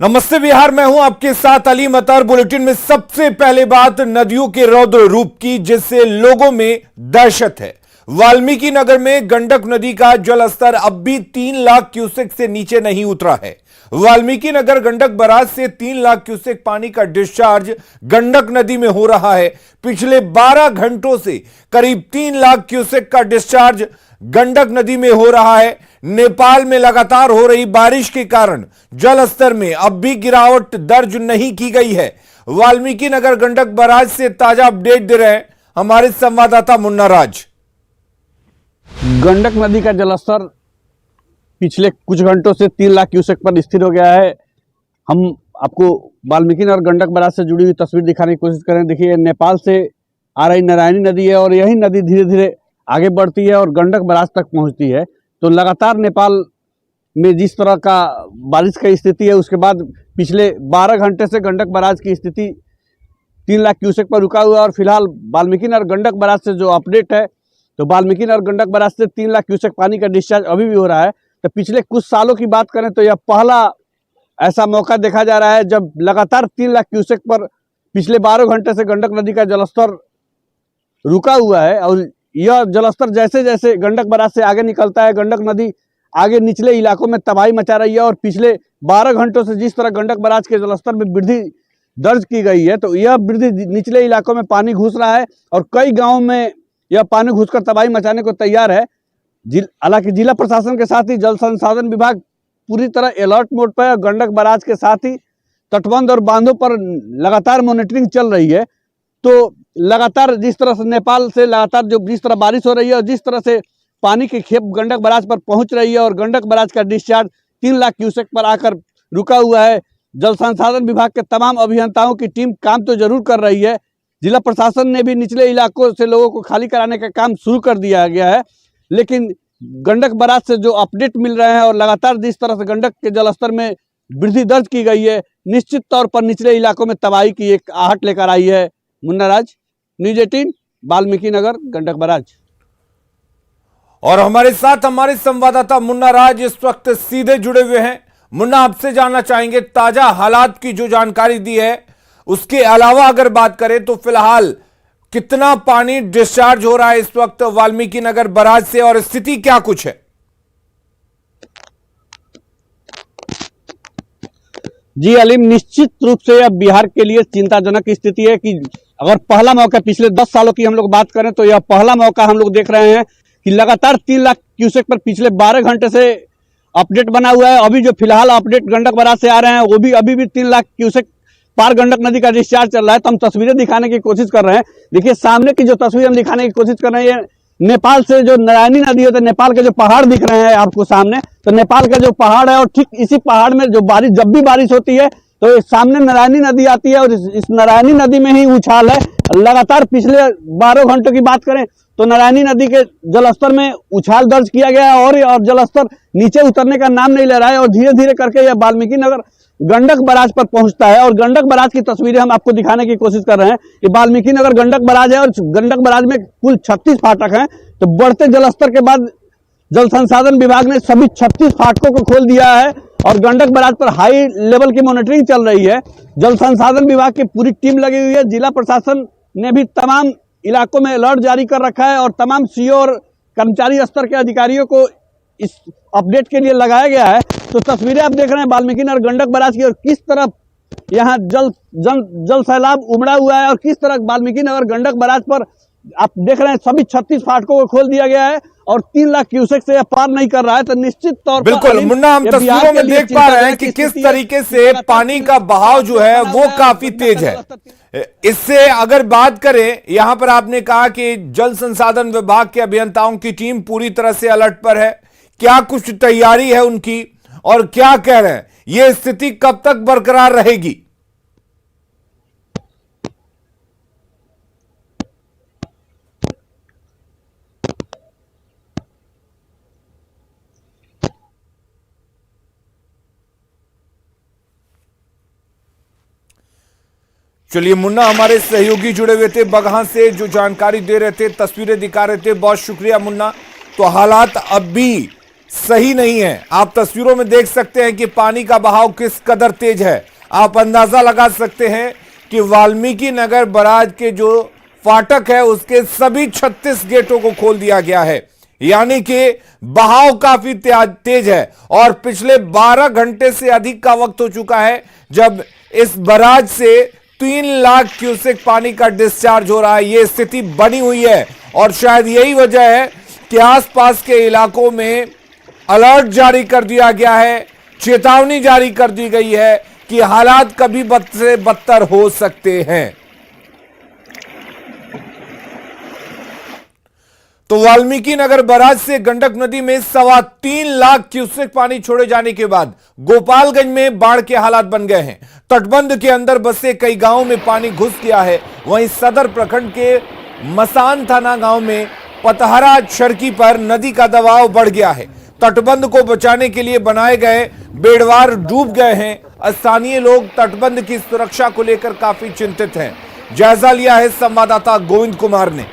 नमस्ते बिहार, मैं हूं आपके साथ अली मतर। बुलेटिन में सबसे पहले बात नदियों के रौद्र रूप की, जिससे लोगों में दहशत है। वाल्मीकि नगर में गंडक नदी का जलस्तर अब भी 3 लाख क्यूसेक से नीचे नहीं उतरा है। वाल्मीकि नगर गंडक बराज से 3 लाख क्यूसेक पानी का डिस्चार्ज गंडक नदी में हो रहा है। पिछले 12 घंटों से करीब 3 लाख क्यूसेक का डिस्चार्ज गंडक नदी में हो रहा है। नेपाल में लगातार हो रही बारिश के कारण जल स्तर में अब भी गिरावट दर्ज नहीं की गई है। वाल्मीकि नगर गंडक बराज से ताजा अपडेट दे रहे हैं हमारे संवाददाता मुन्ना राज। गंडक नदी का जलस्तर पिछले कुछ घंटों से 3 लाख क्यूसेक पर स्थिर हो गया है। हम आपको वाल्मीकि नगर गंडक बराज से जुड़ी हुई तस्वीर दिखाने की कोशिश करें। देखिए, नेपाल से आ रही नारायणी नदी है और यही नदी धीरे धीरे आगे बढ़ती है और गंडक बराज तक पहुंचती है। तो लगातार नेपाल में जिस तरह का बारिश की स्थिति है, उसके बाद पिछले 12 घंटे से गंडक बराज की स्थिति 3 लाख क्यूसेक पर रुका हुआ है। और फिलहाल वाल्मीकि नगर गंडक बराज से जो अपडेट है, तो वाल्मीकि नगर गंडक बराज से 3 लाख क्यूसेक पानी का डिस्चार्ज अभी भी हो रहा है। तो पिछले कुछ सालों की बात करें तो यह पहला ऐसा मौका देखा जा रहा है जब लगातार 3 लाख क्यूसेक पर पिछले 12 घंटे से गंडक नदी का जलस्तर रुका हुआ है। और यह जलस्तर जैसे जैसे गंडक बराज से आगे निकलता है, गंडक नदी आगे निचले इलाकों में तबाही मचा रही है। और पिछले 12 घंटों से जिस तरह गंडक बराज के जलस्तर में वृद्धि दर्ज की गई है, तो यह वृद्धि निचले इलाकों में पानी घुस रहा है और कई गाँव में यह पानी घुसकर तबाही मचाने को तैयार है। हालांकि जिला प्रशासन के साथ ही जल संसाधन विभाग पूरी तरह अलर्ट मोड पर है। गंडक बराज के साथ ही तटबंध और बांधों पर लगातार मॉनिटरिंग चल रही है। तो लगातार जिस तरह से नेपाल से लगातार जिस तरह बारिश हो रही है और जिस तरह से पानी की खेप गंडक बराज पर पहुंच रही है और गंडक बराज का डिस्चार्ज 3 लाख क्यूसेक पर आकर रुका हुआ है, जल संसाधन विभाग के तमाम अभियंताओं की टीम काम तो जरूर कर रही है। जिला प्रशासन ने भी निचले इलाकों से लोगों को खाली कराने का काम शुरू कर दिया गया है। लेकिन गंडक बराज से जो अपडेट मिल रहे हैं और लगातार जिस तरह से गंडक के जलस्तर में वृद्धि दर्ज की गई है, निश्चित तौर पर निचले इलाकों में तबाही की एक आहट लेकर आई है। मुन्ना राज, न्यूज 18, वाल्मीकि नगर गंडक बराज। और हमारे साथ हमारे संवाददाता मुन्ना राज इस वक्त सीधे जुड़े हुए हैं। मुन्ना, आपसे जानना चाहेंगे ताजा हालात की जो जानकारी दी है, उसके अलावा अगर बात करें तो फिलहाल कितना पानी डिस्चार्ज हो रहा है इस वक्त वाल्मीकि नगर बराज से और स्थिति क्या कुछ है? जी अलीम, निश्चित रूप से यह बिहार के लिए चिंताजनक स्थिति है कि अगर पहला मौका पिछले 10 सालों की हम लोग बात करें तो यह पहला मौका हम लोग देख रहे हैं कि लगातार 3 लाख क्यूसेक पर पिछले 12 घंटे से अपडेट बना हुआ है। अभी जो फिलहाल अपडेट गंडक बराज से आ रहे हैं वो भी अभी भी 3 लाख क्यूसेक पार गंडक नदी का डिस्चार्ज चल रहा है। तो हम तस्वीरें दिखाने की कोशिश कर रहे हैं। देखिए, सामने की जो तस्वीर हम दिखाने की कोशिश कर रहे हैं, नेपाल से जो नारायणी नदी है, तो नेपाल के जो पहाड़ दिख रहे हैं आपको सामने, तो नेपाल का जो पहाड़ है और ठीक इसी पहाड़ में जो बारिश, जब भी बारिश होती है तो सामने नारायणी नदी आती है और इस नारायणी नदी में ही उछाल है। लगातार पिछले 12 घंटों की बात करें तो नारायणी नदी के जलस्तर में उछाल दर्ज किया गया है और जलस्तर नीचे उतरने का नाम नहीं ले रहा है और धीरे धीरे करके यह वाल्मीकि नगर गंडक बराज पर पहुंचता है। और गंडक बराज की तस्वीरें हम आपको दिखाने की कोशिश कर रहे हैं कि वाल्मीकि नगर गंडक बराज है और गंडक बराज में कुल 36 फाटक हैं। तो बढ़ते जलस्तर के बाद जल संसाधन विभाग ने सभी 36 फाटकों को खोल दिया है और गंडक बराज पर हाई लेवल की मॉनिटरिंग चल रही है। जल संसाधन विभाग की पूरी टीम लगी हुई है। जिला प्रशासन ने भी तमाम इलाकों में अलर्ट जारी कर रखा है और तमाम सीओ और कर्मचारी स्तर के अधिकारियों को इस अपडेट के लिए लगाया गया है। तो तस्वीरें आप देख रहे हैं वाल्मीकि नगर गंडक बराज की और किस तरह यहाँ जल सैलाब उमड़ा हुआ है और किस तरह वाल्मीकि नगर गंडक बराज पर आप देख रहे हैं सभी 36 फाटकों को खोल दिया गया है और 3 लाख क्यूसेक से पार नहीं कर रहा है। तो निश्चित तौर पर बिल्कुल मुन्ना, हम तस्वीरों में देख पा रहे हैं कि किस तरीके से पानी का बहाव जो है वो काफी तेज है। इससे अगर बात करें, यहां पर आपने कहा कि जल संसाधन विभाग के अभियंताओं की टीम पूरी तरह से अलर्ट पर है। क्या कुछ तैयारी है उनकी और क्या कह रहे हैं, यह स्थिति कब तक बरकरार रहेगी? चलिए मुन्ना, हमारे सहयोगी जुड़े हुए थे बगहा से, जो जानकारी दे रहे थे, तस्वीरें दिखा रहे थे। बहुत शुक्रिया मुन्ना। तो हालात अब भी सही नहीं है। आप तस्वीरों में देख सकते हैं कि पानी का बहाव किस कदर तेज है। आप अंदाजा लगा सकते हैं कि वाल्मीकि नगर बराज के जो फाटक है उसके सभी 36 गेटों को खोल दिया गया है, यानी कि बहाव काफी तेज है। और पिछले 12 घंटे से अधिक का वक्त हो चुका है जब इस बराज से 3 लाख क्यूसेक पानी का डिस्चार्ज हो रहा है। यह स्थिति बनी हुई है और शायद यही वजह है कि आसपास के इलाकों में अलर्ट जारी कर दिया गया है, चेतावनी जारी कर दी गई है कि हालात कभी बद से बदतर हो सकते हैं। तो वाल्मीकि नगर बराज से गंडक नदी में 3.25 लाख क्यूसेक पानी छोड़े जाने के बाद गोपालगंज में बाढ़ के हालात बन गए हैं। तटबंध के अंदर बसे कई गांवों में पानी घुस गया है। वहीं सदर प्रखंड के मसान थाना गांव में पतहरा छरकी पर नदी का दबाव बढ़ गया है। तटबंध को बचाने के लिए बनाए गए बेड़वार डूब गए हैं। स्थानीय लोग तटबंध की सुरक्षा को लेकर काफी चिंतित हैं। जायजा लिया है संवाददाता गोविंद कुमार ने।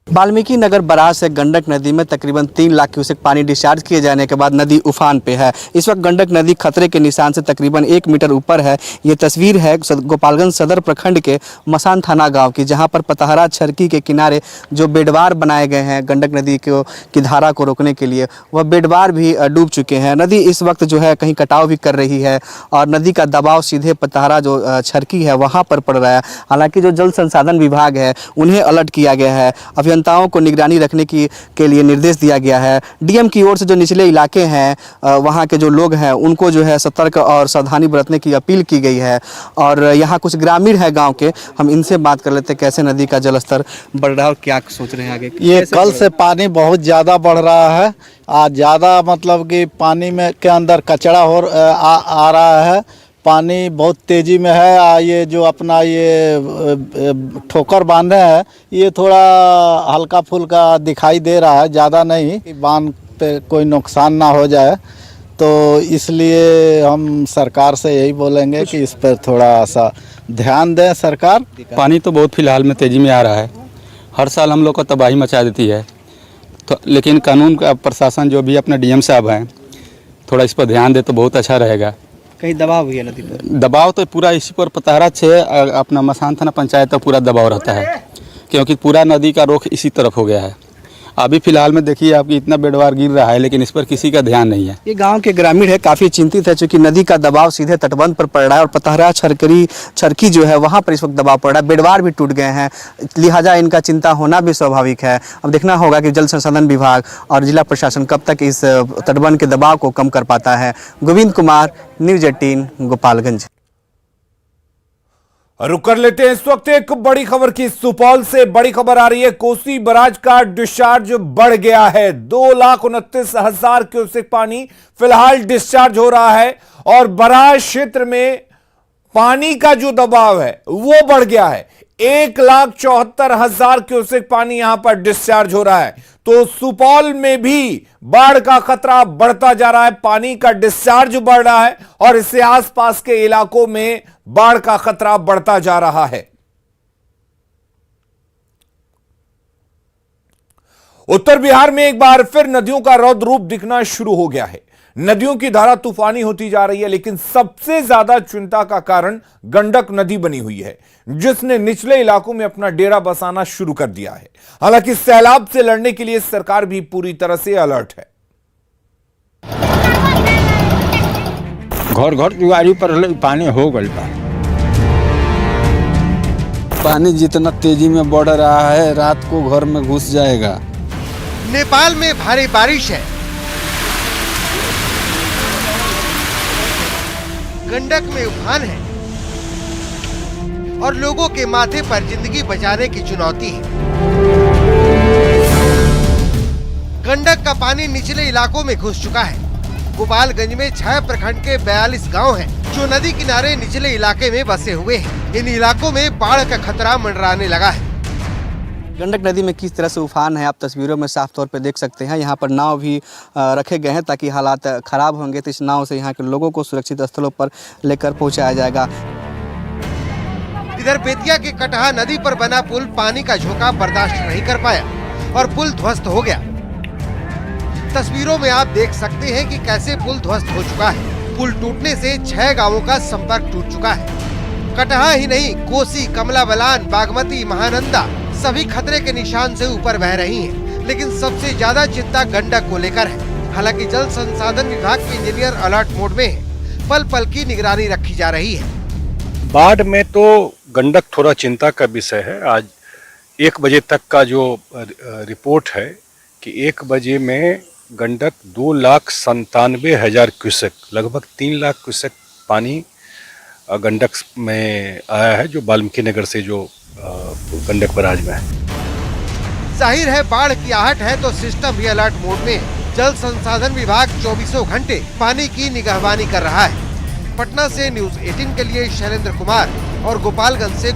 वाल्मीकि नगर बराज से गंडक नदी में तकरीबन 3 लाख क्यूसेक पानी डिस्चार्ज किए जाने के बाद नदी उफान पे है। इस वक्त गंडक नदी खतरे के निशान से तकरीबन 1 मीटर ऊपर है। ये तस्वीर है गोपालगंज सदर प्रखंड के मसान थाना गांव की, जहां पर पतहरा छरकी के किनारे जो बेडवार बनाए गए हैं गंडक नदी की धारा को रोकने के लिए, वह बेडवार भी डूब चुके हैं। नदी इस वक्त जो है कहीं कटाव भी कर रही है और नदी का दबाव सीधे पतहरा जो छरकी है वहाँ पर पड़ रहा है। हालांकि जो जल संसाधन विभाग है उन्हें अलर्ट किया गया है, अभियंताओं को निगरानी रखने के लिए निर्देश दिया गया है। डीएम की ओर से जो निचले इलाके हैं वहाँ के जो लोग हैं उनको जो है सतर्क और सावधानी बरतने की अपील की गई है। और यहाँ कुछ ग्रामीण है गांव के, हम इनसे बात कर लेते हैं कैसे नदी का जलस्तर बढ़ रहा है और क्या सोच रहे हैं आगे। ये कल से पानी बहुत ज़्यादा बढ़ रहा है। आज ज़्यादा मतलब कि पानी में के अंदर कचरा आ रहा है। पानी बहुत तेज़ी में है। ये जो अपना ये ठोकर बांधे हैं ये थोड़ा हल्का फुल्का दिखाई दे रहा है, ज़्यादा नहीं, कि बांध पे कोई नुकसान ना हो जाए। तो इसलिए हम सरकार से यही बोलेंगे कि इस पर थोड़ा सा ध्यान दें सरकार। पानी तो बहुत फिलहाल में तेज़ी में आ रहा है, हर साल हम लोग को तबाही मचा देती है। तो लेकिन कानून का प्रशासन जो भी अपने डीएम साहब हैं थोड़ा इस पर ध्यान दे तो बहुत अच्छा रहेगा। कहीं दबाव हुई है नदी पर? दबाव तो पूरा इसी पर पतहरा से अपना मसान थाना पंचायत तक पूरा दबाव रहता है, क्योंकि पूरा नदी का रुख इसी तरफ हो गया है। अभी फिलहाल में देखिए आपकी इतना बेडवार गिर रहा है लेकिन इस पर किसी का ध्यान नहीं है। ये गांव के ग्रामीण है काफ़ी चिंतित है क्योंकि नदी का दबाव सीधे तटबंध पर पड़ रहा है और पतहरा छरकी जो है वहाँ पर इस वक्त दबाव पड़ रहा है। बेडवार भी टूट गए हैं, लिहाजा इनका चिंता होना भी स्वाभाविक है। अब देखना होगा कि जल संसाधन विभाग और जिला प्रशासन कब तक इस तटबंध के दबाव को कम कर पाता है। गोविंद कुमार, न्यूज़ 18, गोपालगंज। रुक कर लेते हैं इस वक्त एक बड़ी खबर की। सुपौल से बड़ी खबर आ रही है। कोसी बराज का डिस्चार्ज बढ़ गया है। 2,29,000 क्यूसेक पानी फिलहाल डिस्चार्ज हो रहा है और बराज क्षेत्र में पानी का जो दबाव है वो बढ़ गया है। 1,74,000 क्यूसेक पानी यहां पर डिस्चार्ज हो रहा है। तो सुपौल में भी बाढ़ का खतरा बढ़ता जा रहा है। पानी का डिस्चार्ज बढ़ रहा है और इससे आसपास के इलाकों में बाढ़ का खतरा बढ़ता जा रहा है। उत्तर बिहार में एक बार फिर नदियों का रौद्र रूप दिखना शुरू हो गया है। नदियों की धारा तूफानी होती जा रही है, लेकिन सबसे ज्यादा चिंता का कारण गंडक नदी बनी हुई है, जिसने निचले इलाकों में अपना डेरा बसाना शुरू कर दिया है। हालांकि सैलाब से लड़ने के लिए सरकार भी पूरी तरह से अलर्ट है। घर घर दुआरी पर पानी हो गई बा। पानी जितना तेजी में बढ़ रहा है रात को घर में घुस जाएगा। नेपाल में भारी बारिश है। गंडक में उफान है और लोगों के माथे पर जिंदगी बचाने की चुनौती है। गंडक का पानी निचले इलाकों में घुस चुका है। गोपालगंज में 6 प्रखंड के 42 गांव हैं, जो नदी किनारे निचले इलाके में बसे हुए हैं। इन इलाकों में बाढ़ का खतरा मंडराने लगा है। गंडक नदी में किस तरह से उफान है आप तस्वीरों में साफ तौर पे देख सकते हैं। यहाँ पर नाव भी रखे गए हैं ताकि हालात खराब होंगे तो इस नाव से यहाँ के लोगों को सुरक्षित स्थलों पर लेकर पहुँचाया जाएगा। इधर बेतिया के कटहा नदी पर बना पुल पानी का झोंका बर्दाश्त नहीं कर पाया और पुल ध्वस्त हो गया। तस्वीरों में आप देख सकते हैं कि कैसे पुल ध्वस्त हो चुका है। पुल टूटने से 6 गांवों का संपर्क टूट चुका है। कटहा ही नहीं, कोसी, कमला बलान, बागमती, महानंदा सभी खतरे के निशान से ऊपर बह रही हैं। लेकिन सबसे ज्यादा चिंता गंडक को लेकर है। हालांकि जल संसाधन विभाग के इंजीनियर अलर्ट मोड में हैं। पल पल की निगरानी रखी जा रही है। बाढ़ में तो गंडक थोड़ा चिंता का विषय है। आज 1 बजे तक का जो रिपोर्ट है कि 1 बजे में गंडक 2,97,000 क्यूसेक, लगभग 3 लाख क्यूसेक पानी गंडक में आया है, जो वाल्मीकि नगर से जो गंडक बराज में है। जाहिर है बाढ़ की आहट है तो सिस्टम भी अलर्ट मोड में है। जल संसाधन विभाग 24 घंटे पानी की निगहबानी कर रहा है। पटना से न्यूज़ 18 के लिए शैलेंद्र कुमार और गोपालगंज से